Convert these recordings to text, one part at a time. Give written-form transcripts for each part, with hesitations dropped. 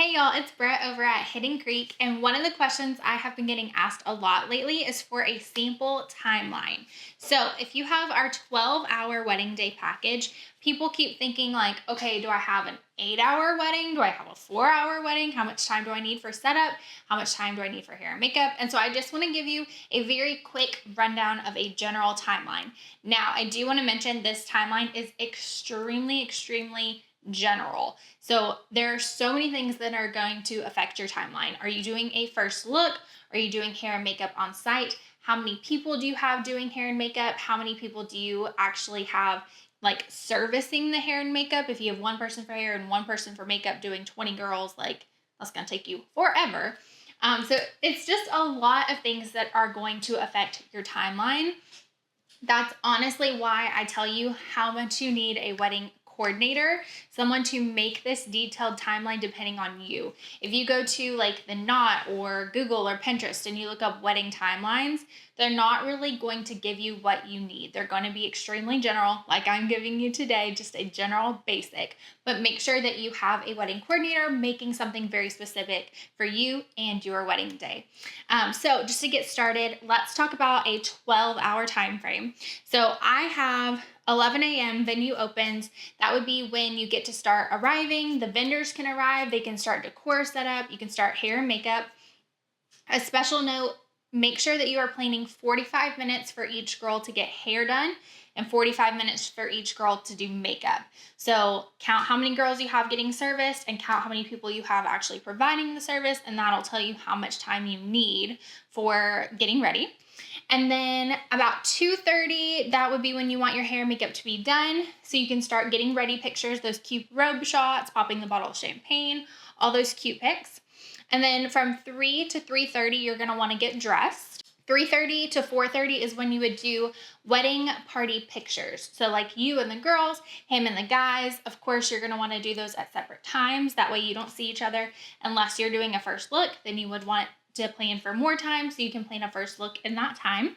Hey y'all, it's Brett over at Hidden Creek, and one of the questions I have been getting asked a lot lately is for a sample timeline. So if you have our 12-hour wedding day package, people keep thinking like, okay, do I have an 8-hour wedding? Do I have a 4-hour wedding? How much time do I need for setup? How much time do I need for hair and makeup? And so I just want to give you a very quick rundown of a general timeline. Now, I do want to mention this timeline is extremely general. So there are so many things that are going to affect your timeline. Are you doing a first look? Are you doing hair and makeup on site? How many people do you have doing hair and makeup? How many people do you actually have like servicing the hair and makeup? If you have one person for hair and one person for makeup doing 20 girls, like that's going to take you forever. So it's just a lot of things that are going to affect your timeline. That's honestly why I tell you how much you need a wedding coordinator, someone to make this detailed timeline depending on you. If you go to like the Knot or Google or Pinterest and you look up wedding timelines, they're not really going to give you what you need. They're going to be extremely general, like I'm giving you today, just a general basic, but make sure that you have a wedding coordinator making something very specific for you and your wedding day. So just to get started, let's talk about a 12-hour time frame. So I have 11 a.m. venue opens. That would be when you get to start arriving. The vendors can arrive. They can start decor setup. You can start hair and makeup. A special note, make sure that you are planning 45 minutes for each girl to get hair done and 45 minutes for each girl to do makeup. So count how many girls you have getting serviced and count how many people you have actually providing the service, and that'll tell you how much time you need for getting ready. And then about 2:30, that would be when you want your hair and makeup to be done. So you can start getting ready pictures, those cute robe shots, popping the bottle of champagne, all those cute pics. And then from 3 to 3:30, you're going to want to get dressed. 3:30 to 4:30 is when you would do wedding party pictures. So like you and the girls, him and the guys. Of course, you're going to want to do those at separate times. That way you don't see each other unless you're doing a first look. Then you would want to plan for more time so you can plan a first look in that time.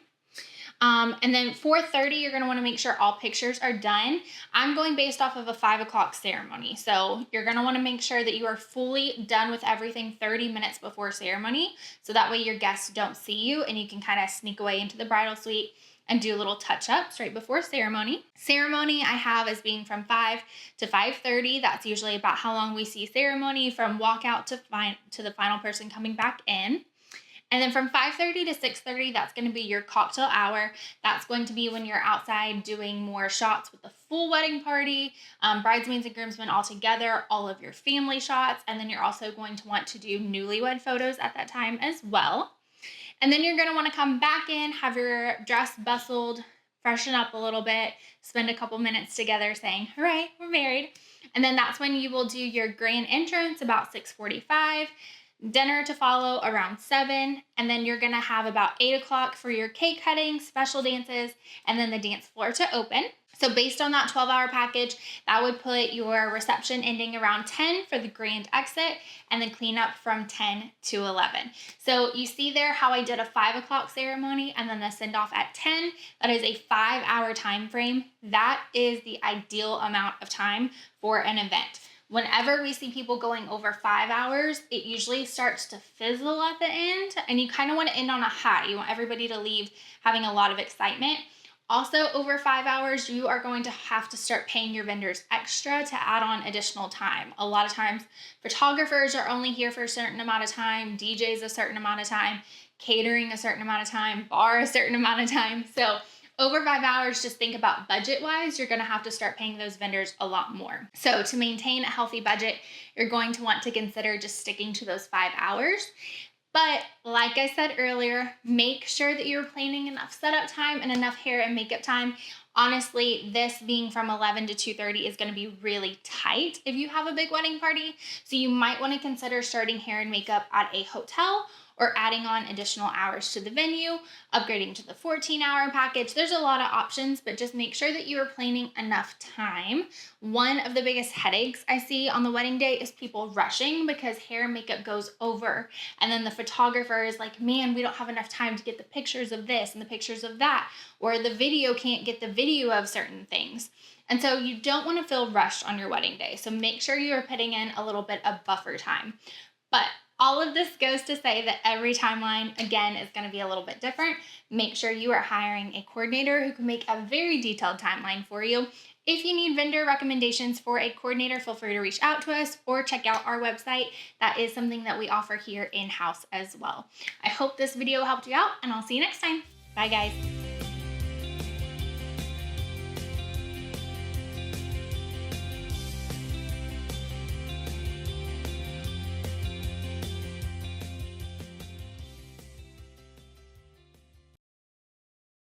And then 4:30, you're going to want to make sure all pictures are done. I'm going based off of a 5 o'clock ceremony. So you're going to want to make sure that you are fully done with everything 30 minutes before ceremony. So that way your guests don't see you and you can kind of sneak away into the bridal suite and do little touch-ups right before ceremony. Ceremony I have as being from 5 to 5:30. That's usually about how long we see ceremony from walkout to the final person coming back in. And then from 5:30 to 6:30, that's going to be your cocktail hour. That's going to be when you're outside doing more shots with the full wedding party, bridesmaids and groomsmen all together, all of your family shots. And then you're also going to want to do newlywed photos at that time as well. And then you're going to want to come back in, have your dress bustled, freshen up a little bit, spend a couple minutes together saying, all right, we're married. And then that's when you will do your grand entrance about 6:45. Dinner to follow around 7, and then you're going to have about 8 o'clock for your cake cutting, special dances, and then the dance floor to open. So based on that 12-hour package, that would put your reception ending around 10 for the grand exit, and then cleanup from 10 to 11. So you see there how I did a 5 o'clock ceremony and then the send-off at 10. That is a 5-hour time frame. That is the ideal amount of time for an event. Whenever we see people going over 5 hours, it usually starts to fizzle at the end, and you kind of want to end on a high. You want everybody to leave having a lot of excitement. Also, over 5 hours, you are going to have to start paying your vendors extra to add on additional time. A lot of times, photographers are only here for a certain amount of time, DJs a certain amount of time, catering a certain amount of time, bar a certain amount of time. So over 5 hours, just think about budget-wise, you're going to have to start paying those vendors a lot more. So to maintain a healthy budget, you're going to want to consider just sticking to those 5 hours. But like I said earlier, make sure that you're planning enough setup time and enough hair and makeup time. Honestly, this being from 11 to 2:30 is going to be really tight if you have a big wedding party. So you might want to consider starting hair and makeup at a hotel or adding on additional hours to the venue, upgrading to the 14-hour package. There's a lot of options, but just make sure that you are planning enough time. One of the biggest headaches I see on the wedding day is people rushing because hair and makeup goes over. And then the photographer is like, man, we don't have enough time to get the pictures of this and the pictures of that, or the video can't get the video of certain things. And so you don't want to feel rushed on your wedding day. So make sure you are putting in a little bit of buffer time. But all of this goes to say that every timeline, again, is going to be a little bit different. Make sure you are hiring a coordinator who can make a very detailed timeline for you. If you need vendor recommendations for a coordinator, feel free to reach out to us or check out our website. That is something that we offer here in-house as well. I hope this video helped you out, and I'll see you next time. Bye, guys.